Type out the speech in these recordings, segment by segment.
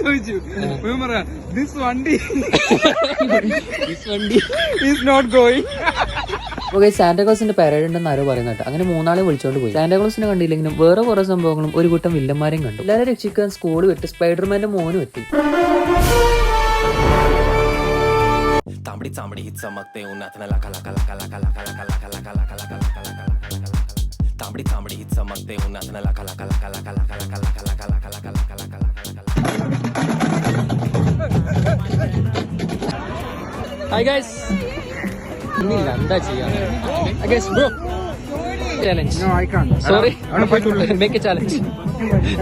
ചോദിച്ചു ദിസ് വണ്ടി is not going. Okay, സാന്റാക്ലോസിന്റെ പരേഡ് ഉണ്ടെന്ന് ആരോ പറയുന്നുണ്ട്. അങ്ങനെ മൂന്നാളെ വിളിച്ചോണ്ട് പോയി. സാന്റാക്ലോസിനെ കണ്ടില്ലെങ്കിലും വേറെ കുറെ സംഭവങ്ങളും ഒരു കൂട്ടം വില്ലന്മാരെയും കണ്ടു. എല്ലാവരും രക്ഷിക്കാൻ സ്കൂൾ വിട്ട് സ്പൈഡർമാന്റെ മോനും എത്തി. ഹായ് ഗൈസ്, എന്താ ചെയ്യാ? Bro challenge. No, I can't. Sorry. Make a challenge.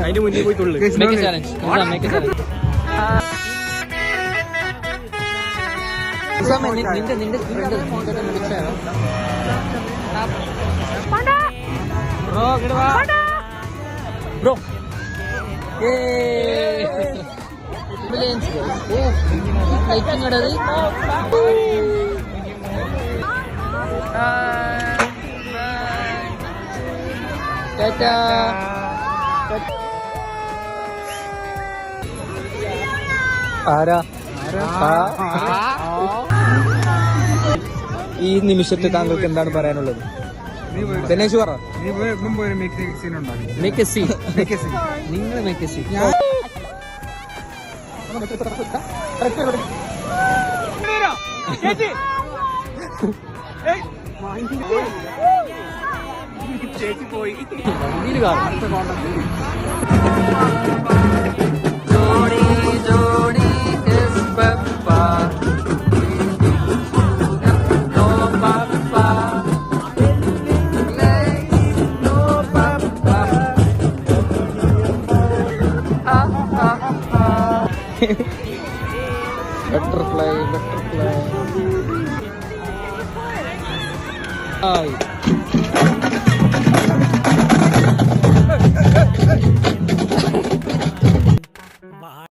അതിന് മുന്നേ പോയി തുള്ളു. Make a challenge. Make a challenge. നിന്റെ ബ്രോ ആരാ ഈ നിമിഷത്തിൽ താങ്കൾക്ക് എന്താണ് പറയാനുള്ളത്? ദിനേശ് പറ. നിങ്ങൾ ചേച്ചി പോയി വണ്ടിയിൽ കാണും. Butterfly.